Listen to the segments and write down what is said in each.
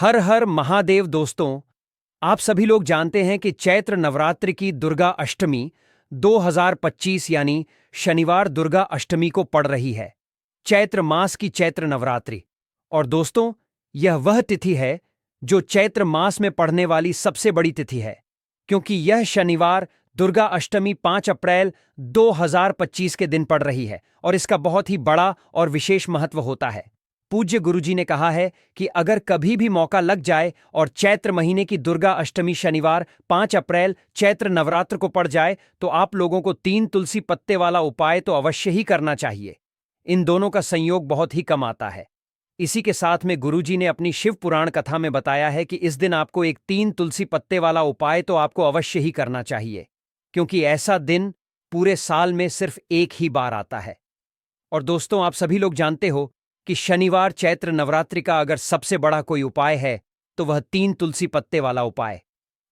हर हर महादेव दोस्तों। आप सभी लोग जानते हैं कि चैत्र नवरात्रि की दुर्गा अष्टमी 2025 यानी शनिवार दुर्गा अष्टमी को पड़ रही है। चैत्र मास की चैत्र नवरात्रि। और दोस्तों, यह वह तिथि है जो चैत्र मास में पड़ने वाली सबसे बड़ी तिथि है, क्योंकि यह शनिवार दुर्गा अष्टमी 5 अप्रैल 2025 के दिन पड़ रही है और इसका बहुत ही बड़ा और विशेष महत्व होता है। पूज्य गुरुजी ने कहा है कि अगर कभी भी मौका लग जाए और चैत्र महीने की दुर्गा अष्टमी शनिवार 5 अप्रैल चैत्र नवरात्र को पड़ जाए तो आप लोगों को 3 तुलसी पत्ते वाला उपाय तो अवश्य ही करना चाहिए। इन दोनों का संयोग बहुत ही कम आता है। इसी के साथ में गुरुजी ने अपनी शिव पुराण कथा में बताया है कि इस दिन आपको एक 3 तुलसी पत्ते वाला उपाय तो आपको अवश्य ही करना चाहिए, क्योंकि ऐसा दिन पूरे साल में सिर्फ एक ही बार आता है। और दोस्तों, आप सभी लोग जानते हो कि शनिवार चैत्र नवरात्रि का अगर सबसे बड़ा कोई उपाय है तो वह 3 तुलसी पत्ते वाला उपाय।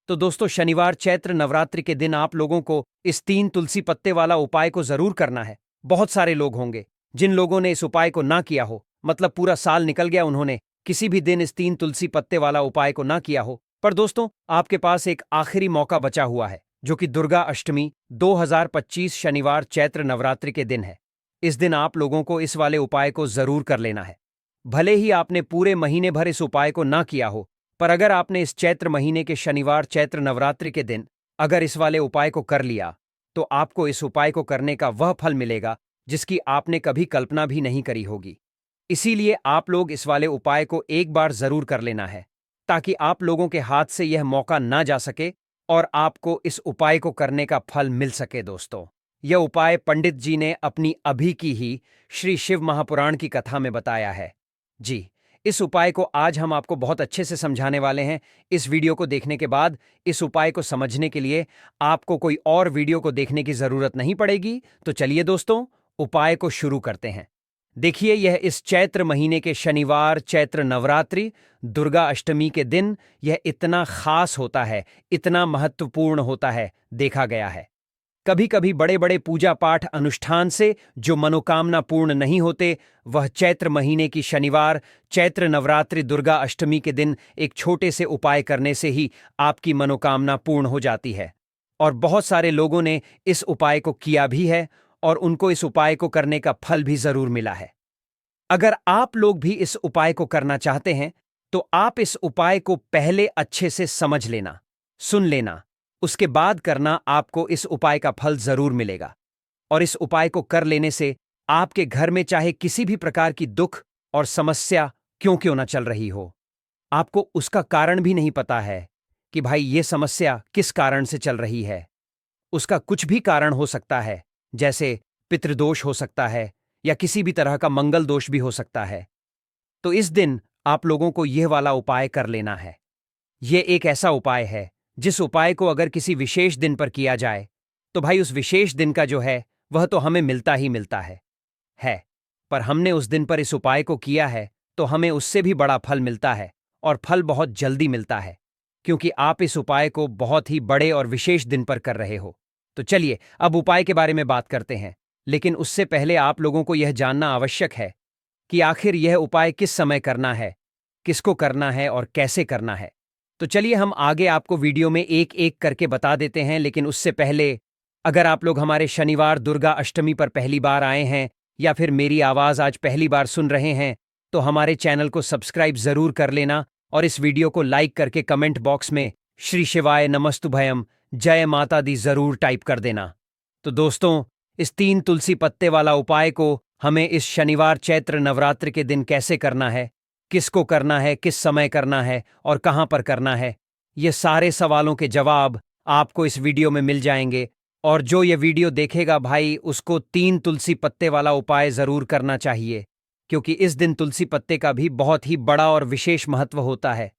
तो दोस्तों, शनिवार चैत्र नवरात्रि के दिन आप लोगों को इस 3 तुलसी पत्ते वाला उपाय को जरूर करना है। बहुत सारे लोग होंगे जिन लोगों ने इस उपाय को ना किया हो, मतलब पूरा साल निकल गया, उन्होंने किसी भी दिन इस 3 तुलसी पत्ते वाला उपाय को ना किया हो। पर दोस्तों, आपके पास एक आखिरी मौका बचा हुआ है, जो कि दुर्गा अष्टमी 2025 शनिवार चैत्र नवरात्रि के दिन है। इस दिन आप लोगों को इस वाले उपाय को जरूर कर लेना है। भले ही आपने पूरे महीने भर इस उपाय को ना किया हो, पर अगर आपने इस चैत्र महीने के शनिवार चैत्र नवरात्रि के दिन अगर इस वाले उपाय को कर लिया तो आपको इस उपाय को करने का वह फल मिलेगा जिसकी आपने कभी कल्पना भी नहीं करी होगी। इसीलिए आप लोग इस वाले उपाय को एक बार जरूर कर लेना है, ताकि आप लोगों के हाथ से यह मौका ना जा सके और आपको इस उपाय को करने का फल मिल सके। दोस्तों, यह उपाय पंडित जी ने अपनी अभी की ही श्री शिव महापुराण की कथा में बताया है। जी, इस उपाय को आज हम आपको बहुत अच्छे से समझाने वाले हैं। इस वीडियो को देखने के बाद इस उपाय को समझने के लिए आपको कोई और वीडियो को देखने की जरूरत नहीं पड़ेगी। तो चलिए दोस्तों, उपाय को शुरू करते हैं। देखिए, यह इस चैत्र महीने के शनिवार चैत्र नवरात्रि दुर्गा अष्टमी के दिन यह इतना खास होता है, इतना महत्वपूर्ण होता है, देखा गया है। कभी कभी बड़े बड़े पूजा पाठ अनुष्ठान से जो मनोकामना पूर्ण नहीं होते, वह चैत्र महीने की शनिवार चैत्र नवरात्रि दुर्गा अष्टमी के दिन एक छोटे से उपाय करने से ही आपकी मनोकामना पूर्ण हो जाती है। और बहुत सारे लोगों ने इस उपाय को किया भी है और उनको इस उपाय को करने का फल भी जरूर मिला है। अगर आप लोग भी इस उपाय को करना चाहते हैं तो आप इस उपाय को पहले अच्छे से समझ लेना, सुन लेना, उसके बाद करना। आपको इस उपाय का फल जरूर मिलेगा। और इस उपाय को कर लेने से आपके घर में चाहे किसी भी प्रकार की दुख और समस्या क्यों ना चल रही हो, आपको उसका कारण भी नहीं पता है कि भाई ये समस्या किस कारण से चल रही है। उसका कुछ भी कारण हो सकता है, जैसे पितृदोष हो सकता है या किसी भी तरह का मंगल दोष भी हो सकता है। तो इस दिन आप लोगों को यह वाला उपाय कर लेना है। यह एक ऐसा उपाय है जिस उपाय को अगर किसी विशेष दिन पर किया जाए तो भाई उस विशेष दिन का जो है वह तो हमें मिलता ही मिलता है। पर हमने उस दिन पर इस उपाय को किया है तो हमें उससे भी बड़ा फल मिलता है, और फल बहुत जल्दी मिलता है, क्योंकि आप इस उपाय को बहुत ही बड़े और विशेष दिन पर कर रहे हो। तो चलिए अब उपाय के बारे में बात करते हैं, लेकिन उससे पहले आप लोगों को यह जानना आवश्यक है कि आखिर यह उपाय किस समय करना है, किसको करना है और कैसे करना है। तो चलिए हम आगे आपको वीडियो में एक एक करके बता देते हैं। लेकिन उससे पहले, अगर आप लोग हमारे शनिवार दुर्गा अष्टमी पर पहली बार आए हैं या फिर मेरी आवाज़ आज पहली बार सुन रहे हैं, तो हमारे चैनल को सब्सक्राइब जरूर कर लेना और इस वीडियो को लाइक करके कमेंट बॉक्स में श्री शिवाय नमस्तुभयम जय माता दी जरूर टाइप कर देना। तो दोस्तों, इस 3 तुलसी पत्ते वाला उपाय को हमें इस शनिवार चैत्र नवरात्र के दिन कैसे करना है, किसको करना है, किस समय करना है और कहां पर करना है, ये सारे सवालों के जवाब आपको इस वीडियो में मिल जाएंगे। और जो ये वीडियो देखेगा भाई, उसको 3 तुलसी पत्ते वाला उपाय जरूर करना चाहिए, क्योंकि इस दिन तुलसी पत्ते का भी बहुत ही बड़ा और विशेष महत्व होता है।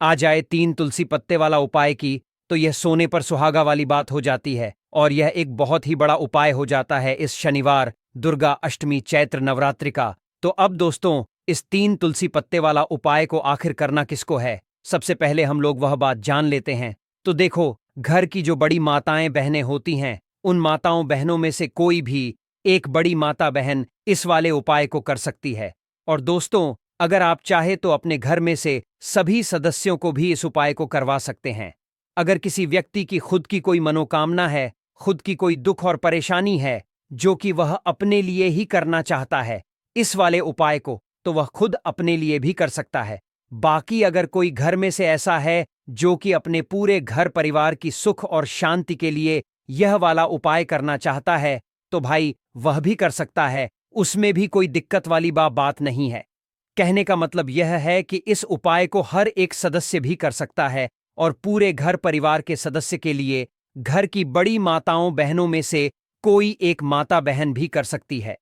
आ जाए 3 तुलसी पत्ते वाला उपाय की तो यह सोने पर सुहागा वाली बात हो जाती है, और यह एक बहुत ही बड़ा उपाय हो जाता है इस शनिवार दुर्गा अष्टमी चैत्र नवरात्रि का। तो अब दोस्तों, इस 3 तुलसी पत्ते वाला उपाय को आखिर करना किसको है, सबसे पहले हम लोग वह बात जान लेते हैं। तो देखो, घर की जो बड़ी माताएं बहनें होती हैं, उन माताओं बहनों में से कोई भी एक बड़ी माता बहन इस वाले उपाय को कर सकती है। और दोस्तों, अगर आप चाहे तो अपने घर में से सभी सदस्यों को भी इस उपाय को करवा सकते हैं। अगर किसी व्यक्ति की खुद की कोई मनोकामना है, खुद की कोई दुख और परेशानी है जो कि वह अपने लिए ही करना चाहता है इस वाले उपाय को, तो वह खुद अपने लिए भी कर सकता है। बाकी अगर कोई घर में से ऐसा है जो कि अपने पूरे घर परिवार की सुख और शांति के लिए यह वाला उपाय करना चाहता है, तो भाई वह भी कर सकता है, उसमें भी कोई दिक्कत वाली बात नहीं है। कहने का मतलब यह है कि इस उपाय को हर एक सदस्य भी कर सकता है और पूरे घर परिवार के सदस्य के लिए घर की बड़ी माताओं बहनों में से कोई एक माता बहन भी कर सकती है।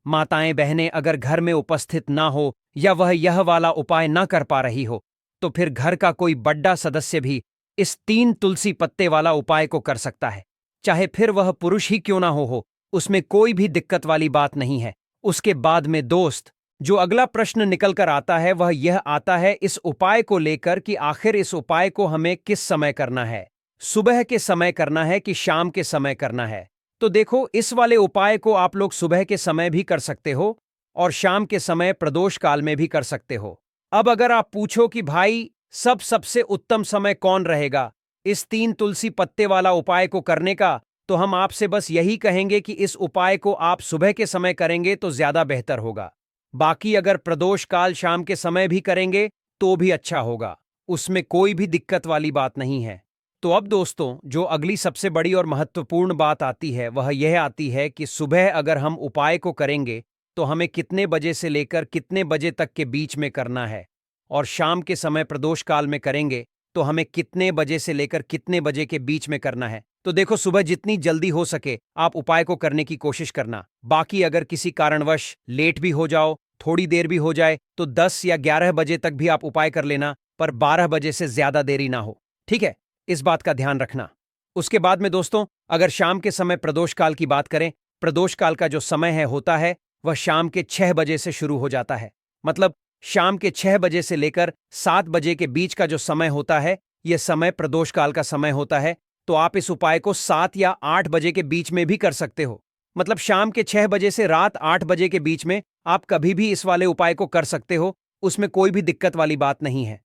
माताएं बहनें अगर घर में उपस्थित ना हो या वह यह वाला उपाय ना कर पा रही हो, तो फिर घर का कोई बड़ा सदस्य भी इस 3 तुलसी पत्ते वाला उपाय को कर सकता है। चाहे फिर वह पुरुष ही क्यों ना हो, उसमें कोई भी दिक्कत वाली बात नहीं है। उसके बाद में दोस्त, जो अगला प्रश्न निकल कर आता है वह यह आता है इस उपाय को लेकर कि आखिर इस उपाय को हमें किस समय करना है, सुबह के समय करना है कि शाम के समय करना है। तो देखो, इस वाले उपाय को आप लोग सुबह के समय भी कर सकते हो और शाम के समय प्रदोष काल में भी कर सकते हो। अब अगर आप पूछो कि भाई सबसे उत्तम समय कौन रहेगा इस 3 तुलसी पत्ते वाला उपाय को करने का, तो हम आपसे बस यही कहेंगे कि इस उपाय को आप सुबह के समय करेंगे तो ज्यादा बेहतर होगा। बाकी अगर प्रदोष काल शाम के समय भी करेंगे तो भी अच्छा होगा, उसमें कोई भी दिक्कत वाली बात नहीं है। तो अब दोस्तों, जो अगली सबसे बड़ी और महत्वपूर्ण बात आती है वह यह आती है कि सुबह अगर हम उपाय को करेंगे तो हमें कितने बजे से लेकर कितने बजे तक के बीच में करना है, और शाम के समय प्रदोष काल में करेंगे तो हमें कितने बजे से लेकर कितने बजे के बीच में करना है। तो देखो, सुबह जितनी जल्दी हो सके आप उपाय को करने की कोशिश करना। बाकी अगर किसी कारणवश लेट भी हो जाओ, थोड़ी देर भी हो जाए, तो 10 या 11 बजे तक भी आप उपाय कर लेना, पर 12 बजे से ज्यादा देरी ना हो। ठीक है, इस बात का ध्यान रखना। उसके बाद में दोस्तों, अगर शाम के समय प्रदोष काल की बात करें, प्रदोष काल का जो समय होता है वह शाम के 6 बजे से शुरू हो जाता है। मतलब शाम के 6 बजे से लेकर 7 बजे के बीच का जो समय होता है, यह समय प्रदोष काल का समय होता है। तो आप इस उपाय को 7 या 8 बजे के बीच में भी कर सकते हो। मतलब शाम के 6 बजे से रात 8 बजे के बीच में आप कभी भी इस वाले उपाय को कर सकते हो, उसमें कोई भी दिक्कत वाली बात नहीं है।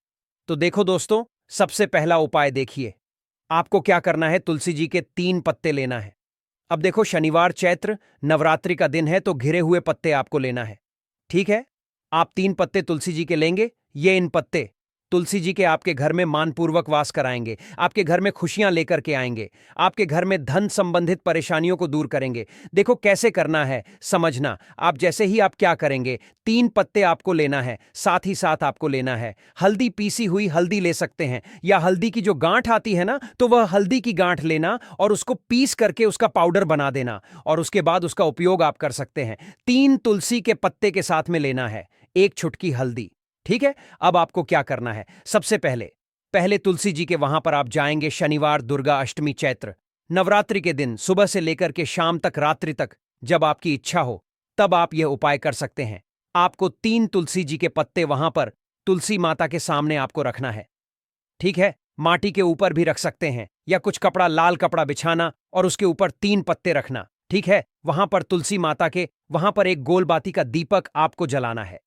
तो देखो दोस्तों, सबसे पहला उपाय देखिए, आपको क्या करना है, तुलसी जी के 3 पत्ते लेना है। अब देखो, शनिवार चैत्र नवरात्रि का दिन है तो घिरे हुए पत्ते आपको लेना है। ठीक है, आप 3 पत्ते तुलसी जी के लेंगे। ये इन पत्ते तुलसी जी के आपके घर में मानपूर्वक वास कराएंगे, आपके घर में खुशियां लेकर के आएंगे, आपके घर में धन संबंधित परेशानियों को दूर करेंगे। देखो कैसे करना है समझना। आप जैसे ही आप क्या करेंगे, 3 पत्ते आपको लेना है, साथ ही साथ आपको लेना है हल्दी, पीसी हुई हल्दी ले सकते हैं, या हल्दी की जो गांठ आती है ना, तो वह हल्दी की गांठ लेना और उसको पीस करके उसका पाउडर बना देना, और उसके बाद उसका उपयोग आप कर सकते हैं। 3 तुलसी के पत्ते के साथ में लेना है, 1 चुटकी हल्दी। ठीक है, अब आपको क्या करना है, सबसे पहले तुलसी जी के वहां पर आप जाएंगे। शनिवार, दुर्गा अष्टमी, चैत्र नवरात्रि के दिन सुबह से लेकर के शाम तक, रात्रि तक, जब आपकी इच्छा हो तब आप यह उपाय कर सकते हैं। आपको 3 तुलसी जी के पत्ते वहां पर तुलसी माता के सामने आपको रखना है। ठीक है, माटी के ऊपर भी रख सकते हैं, या कुछ कपड़ा, लाल कपड़ा बिछाना और उसके ऊपर 3 पत्ते रखना। ठीक है, वहां पर तुलसी माता के वहां पर एक गोल बाती का दीपक आपको जलाना है।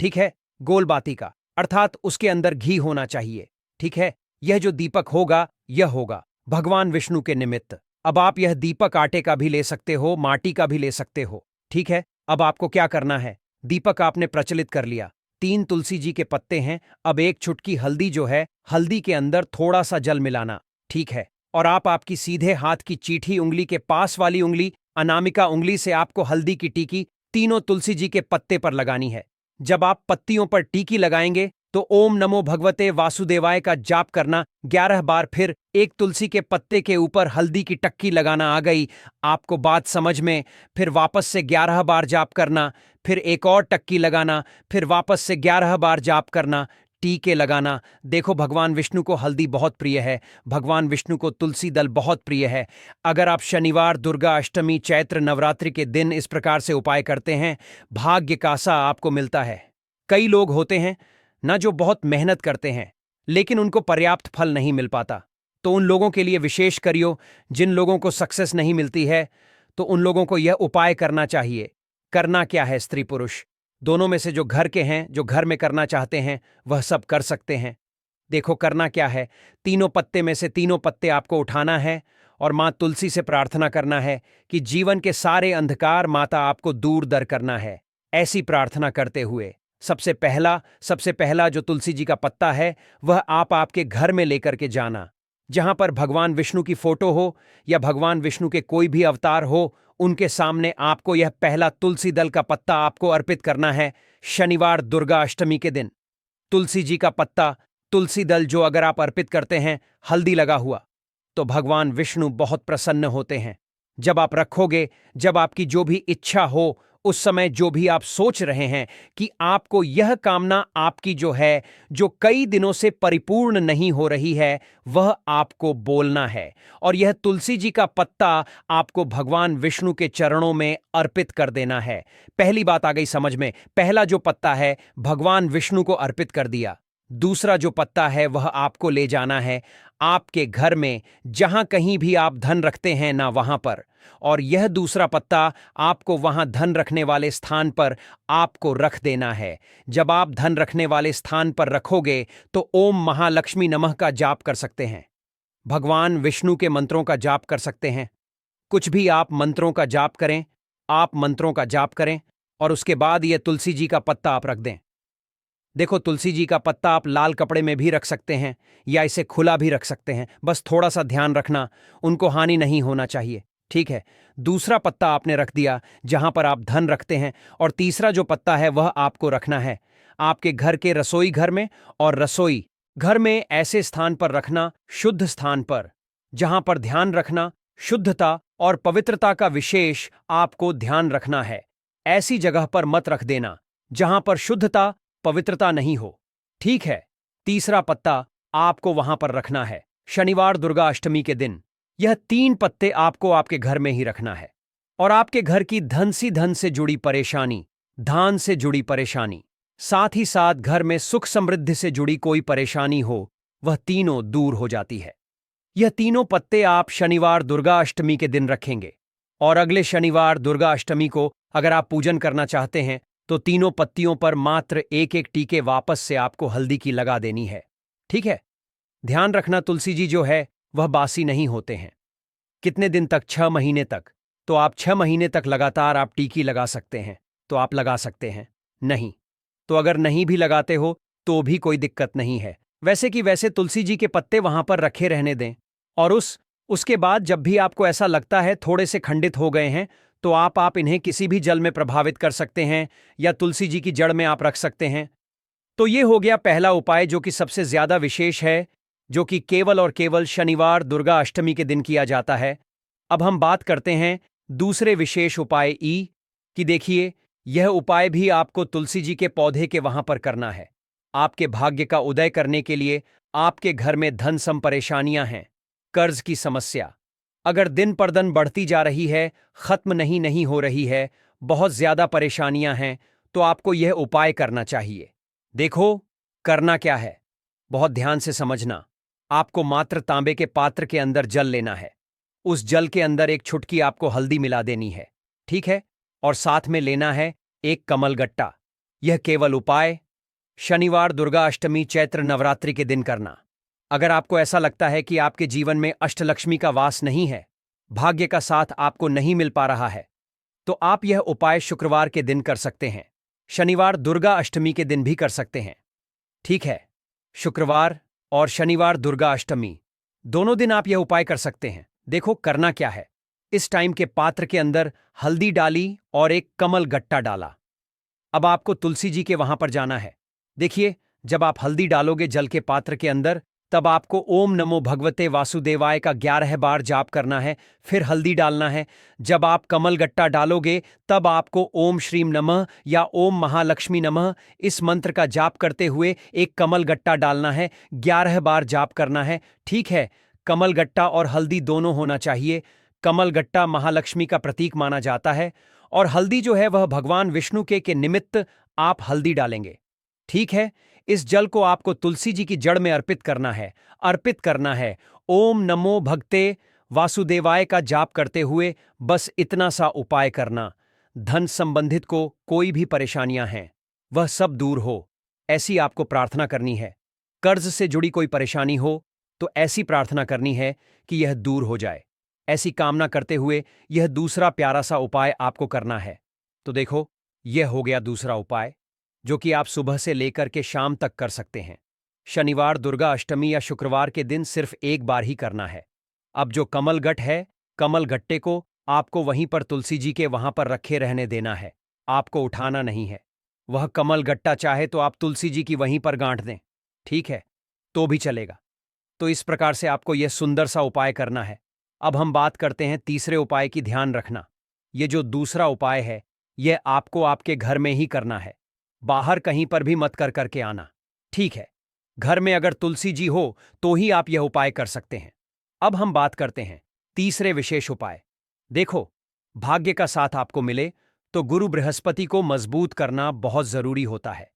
ठीक है, गोल बाती का, अर्थात उसके अंदर घी होना चाहिए। ठीक है, यह जो दीपक होगा यह होगा भगवान विष्णु के निमित्त। अब आप यह दीपक आटे का भी ले सकते हो, माटी का भी ले सकते हो। ठीक है, अब आपको क्या करना है, दीपक आपने प्रचलित कर लिया, 3 तुलसी जी के पत्ते हैं। अब 1 चुटकी हल्दी जो है, हल्दी के अंदर थोड़ा सा जल मिलाना। ठीक है, और आप आपकी सीधे हाथ की चीठी उंगली के पास वाली उंगली, अनामिका उंगली से आपको हल्दी की टीकी तीनों तुलसी जी के पत्ते पर लगानी है। जब आप पत्तियों पर टीकी लगाएंगे तो ओम नमो भगवते वासुदेवाय का जाप करना 11 बार। फिर 1 तुलसी के पत्ते के ऊपर हल्दी की टक्की लगाना। आ गई आपको बात समझ में? फिर वापस से 11 बार जाप करना, फिर एक और टक्की लगाना, फिर वापस से 11 बार जाप करना, टीके लगाना। देखो, भगवान विष्णु को हल्दी बहुत प्रिय है, भगवान विष्णु को तुलसी दल बहुत प्रिय है। अगर आप शनिवार, दुर्गा अष्टमी, चैत्र नवरात्रि के दिन इस प्रकार से उपाय करते हैं, भाग्य का सा आपको मिलता है। कई लोग होते हैं ना जो बहुत मेहनत करते हैं लेकिन उनको पर्याप्त फल नहीं मिल पाता, तो उन लोगों के लिए विशेष करियो। जिन लोगों को सक्सेस नहीं मिलती है तो उन लोगों को यह उपाय करना चाहिए। करना क्या है, स्त्री पुरुष दोनों में से जो घर के हैं, जो घर में करना चाहते हैं, वह सब कर सकते हैं। देखो करना क्या है, तीनों पत्ते में से तीनों पत्ते आपको उठाना है और माँ तुलसी से प्रार्थना करना है कि जीवन के सारे अंधकार माता आपको दूर दर करना है। ऐसी प्रार्थना करते हुए सबसे पहला जो तुलसी जी का पत्ता है वह आप आपके घर में लेकर के जाना। जहां पर भगवान विष्णु की फोटो हो या भगवान विष्णु के कोई भी अवतार हो, उनके सामने आपको यह पहला तुलसी दल का पत्ता आपको अर्पित करना है शनिवार दुर्गा अष्टमी के दिन। तुलसी जी का पत्ता, तुलसी दल जो अगर आप अर्पित करते हैं हल्दी लगा हुआ, तो भगवान विष्णु बहुत प्रसन्न होते हैं। जब आप रखोगे, जब आपकी जो भी इच्छा हो, उस समय जो भी आप सोच रहे हैं कि आपको यह कामना आपकी जो है, जो कई दिनों से परिपूर्ण नहीं हो रही है, वह आपको बोलना है और यह तुलसी जी का पत्ता आपको भगवान विष्णु के चरणों में अर्पित कर देना है। पहली बात आ गई समझ में, पहला जो पत्ता है भगवान विष्णु को अर्पित कर दिया। दूसरा जो पत्ता है वह आपको ले जाना है आपके घर में, जहां कहीं भी आप धन रखते हैं ना वहां पर, और यह दूसरा पत्ता आपको वहां धन रखने वाले स्थान पर आपको रख देना है। जब आप धन रखने वाले स्थान पर रखोगे तो ओम महालक्ष्मी नमः का जाप कर सकते हैं, भगवान विष्णु के मंत्रों का जाप कर सकते हैं। कुछ भी आप मंत्रों का जाप करें, आप मंत्रों का जाप करें और उसके बाद यह तुलसी जी का पत्ता आप रख दें। देखो तुलसी जी का पत्ता आप लाल कपड़े में भी रख सकते हैं या इसे खुला भी रख सकते हैं, बस थोड़ा सा ध्यान रखना, उनको हानि नहीं होना चाहिए, ठीक है। दूसरा पत्ता आपने रख दिया जहां पर आप धन रखते हैं, और तीसरा जो पत्ता है वह आपको रखना है आपके घर के रसोई घर में, और रसोई घर में ऐसे स्थान पर रखना, शुद्ध स्थान पर, जहां पर ध्यान रखना, शुद्धता और पवित्रता का विशेष आपको ध्यान रखना है। ऐसी जगह पर मत रख देना जहां पर शुद्धता पवित्रता नहीं हो, ठीक है। तीसरा पत्ता आपको वहां पर रखना है शनिवार दुर्गा अष्टमी के दिन। यह 3 पत्ते आपको आपके घर में ही रखना है, और आपके घर की धन से जुड़ी परेशानी, धान से जुड़ी परेशानी, साथ ही साथ घर में सुख समृद्धि से जुड़ी कोई परेशानी हो, वह तीनों दूर हो जाती है। यह तीनों पत्ते आप शनिवार दुर्गा अष्टमी के दिन रखेंगे, और अगले शनिवार दुर्गा अष्टमी को अगर आप पूजन करना चाहते हैं तो तीनों पत्तियों पर मात्र एक एक टीके वापस से आपको हल्दी की लगा देनी है, ठीक है। ध्यान रखना तुलसी जी जो है वह बासी नहीं होते हैं। कितने दिन तक? 6 महीने तक। तो आप 6 महीने तक लगातार आप टीकी लगा सकते हैं, तो आप लगा सकते हैं। नहीं तो अगर नहीं भी लगाते हो तो भी कोई दिक्कत नहीं है। वैसे कि वैसे तुलसी जी के पत्ते वहां पर रखे रहने दें, और उसके बाद जब भी आपको ऐसा लगता है थोड़े से खंडित हो गए हैं, तो आप इन्हें किसी भी जल में प्रभावित कर सकते हैं या तुलसी जी की जड़ में आप रख सकते हैं। तो ये हो गया पहला उपाय जो कि सबसे ज्यादा विशेष है, जो कि केवल और केवल शनिवार दुर्गा अष्टमी के दिन किया जाता है। अब हम बात करते हैं दूसरे विशेष उपाय कि देखिए, यह उपाय भी आपको तुलसी जी के पौधे के वहां पर करना है। आपके भाग्य का उदय करने के लिए आपके घर में धन सम परेशानियां हैं, कर्ज की समस्या अगर दिन पर दिन बढ़ती जा रही है, खत्म नहीं हो रही है, बहुत ज्यादा परेशानियां हैं, तो आपको यह उपाय करना चाहिए। देखो करना क्या है, बहुत ध्यान से समझना। आपको मात्र तांबे के पात्र के अंदर जल लेना है, उस जल के अंदर एक चुटकी आपको हल्दी मिला देनी है, ठीक है, और साथ में लेना है एक कमलगट्टा। यह केवल उपाय शनिवार दुर्गा अष्टमी चैत्र नवरात्रि के दिन करना। अगर आपको ऐसा लगता है कि आपके जीवन में अष्टलक्ष्मी का वास नहीं है, भाग्य का साथ आपको नहीं मिल पा रहा है, तो आप यह उपाय शुक्रवार के दिन कर सकते हैं, शनिवार दुर्गा अष्टमी के दिन भी कर सकते हैं, ठीक है। शुक्रवार और शनिवार दुर्गा अष्टमी दोनों दिन आप यह उपाय कर सकते हैं। देखो करना क्या है, इस टाइम के पात्र के अंदर हल्दी डाली और एक कमल गट्टा डाला। अब आपको तुलसी जी के वहां पर जाना है। देखिए, जब आप हल्दी डालोगे जल के पात्र के अंदर, तब आपको ओम नमो भगवते वासुदेवाय का 11 बार जाप करना है, फिर हल्दी डालना है। जब आप कमल गट्टा डालोगे तब आपको ओम श्रीम नमः या ओम महालक्ष्मी नमः इस मंत्र का जाप करते हुए एक कमल गट्टा डालना है, 11 बार जाप करना है, ठीक है। कमल गट्टा और हल्दी दोनों होना चाहिए। कमल गट्टा महालक्ष्मी का प्रतीक माना जाता है, और हल्दी जो है वह भगवान विष्णु के निमित्त आप हल्दी डालेंगे, ठीक है। इस जल को आपको तुलसी जी की जड़ में अर्पित करना है। ओम नमो भगते वासुदेवाय का जाप करते हुए बस इतना सा उपाय करना। धन संबंधित को कोई भी परेशानियां हैं वह सब दूर हो, ऐसी आपको प्रार्थना करनी है। कर्ज से जुड़ी कोई परेशानी हो तो ऐसी प्रार्थना करनी है कि यह दूर हो जाए। ऐसी कामना करते हुए यह दूसरा प्यारा सा उपाय आपको करना है। तो देखो, यह हो गया दूसरा उपाय, जो कि आप सुबह से लेकर के शाम तक कर सकते हैं। शनिवार, दुर्गा अष्टमी या शुक्रवार के दिन सिर्फ एक बार ही करना है। अब जो कमल गट है, कमल गट्टे को आपको वहीं पर तुलसी जी के वहां पर रखे रहने देना है, आपको उठाना नहीं है। वह कमल गट्टा चाहे तो आप तुलसी जी की वहीं पर गांठ दें, ठीक है, तो भी चलेगा। तो इस प्रकार से आपको यह सुंदर सा उपाय करना है। अब हम बात करते हैं तीसरे उपाय की। ध्यान रखना, यह जो दूसरा उपाय है यह आपको आपके घर में ही करना है, बाहर कहीं पर भी मत कर करके आना, ठीक है। घर में अगर तुलसी जी हो तो ही आप यह उपाय कर सकते हैं। अब हम बात करते हैं तीसरे विशेष उपाय। देखो, भाग्य का साथ आपको मिले तो गुरु बृहस्पति को मजबूत करना बहुत जरूरी होता है।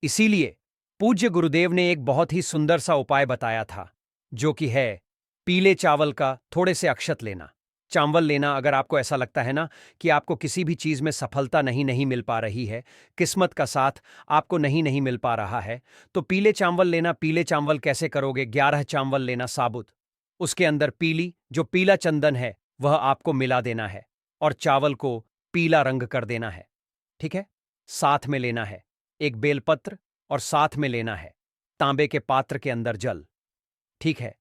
इसीलिए पूज्य गुरुदेव ने एक बहुत ही सुंदर सा उपाय बताया था, जो कि है पीले चावल का थोड़े से अक्षत लेना। चावल लेना, अगर आपको ऐसा लगता है ना कि आपको किसी भी चीज में सफलता नहीं मिल पा रही है, किस्मत का साथ आपको नहीं मिल पा रहा है, तो पीले चावल लेना। पीले चावल कैसे करोगे? 11 चावल लेना साबुत, उसके अंदर पीली जो पीला चंदन है वह आपको मिला देना है और चावल को पीला रंग कर देना है, ठीक है। साथ में लेना है एक बेलपत्र और साथ में लेना है तांबे के पात्र के अंदर जल, ठीक है।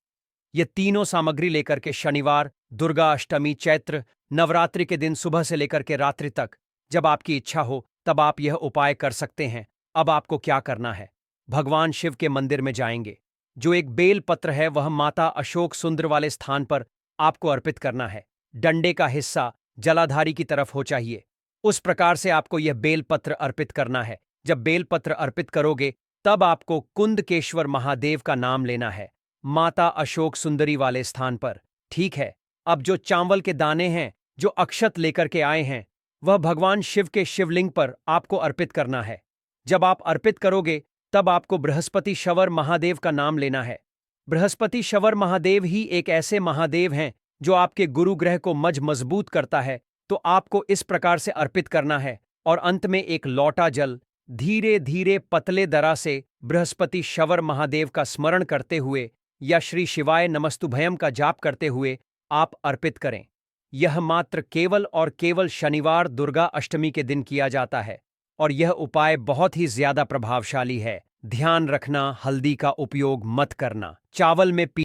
ये तीनों सामग्री लेकर के शनिवार, दुर्गा अष्टमी, चैत्र नवरात्रि के दिन सुबह से लेकर के रात्रि तक जब आपकी इच्छा हो तब आप यह उपाय कर सकते हैं। अब आपको क्या करना है? भगवान शिव के मंदिर में जाएंगे, जो एक बेल पत्र है वह माता अशोक सुंदर वाले स्थान पर आपको अर्पित करना है। डंडे का हिस्सा जलाधारी की तरफ हो चाहिए, उस प्रकार से आपको यह बेल पत्र अर्पित करना है। जब बेल पत्र अर्पित करोगे तब आपको कुंदकेश्वर महादेव का नाम लेना है, माता अशोक सुंदरी वाले स्थान पर, ठीक है। अब जो चावल के दाने हैं, जो अक्षत लेकर के आए हैं, वह भगवान शिव के शिवलिंग पर आपको अर्पित करना है। जब आप अर्पित करोगे तब आपको बृहस्पति शवर महादेव का नाम लेना है। बृहस्पति शवर महादेव ही एक ऐसे महादेव हैं जो आपके गुरु ग्रह को मजबूत करता है। तो आपको इस प्रकार से अर्पित करना है और अंत में एक लौटा जल धीरे धीरे पतले दरा से बृहस्पति शवर महादेव का स्मरण करते हुए या श्री शिवाय नमस्तुभयम का जाप करते हुए आप अर्पित करें। यह मात्र केवल और केवल शनिवार, दुर्गा अष्टमी के दिन किया जाता है और यह उपाय बहुत ही ज्यादा प्रभावशाली है। ध्यान रखना, हल्दी का उपयोग मत करना। चावल में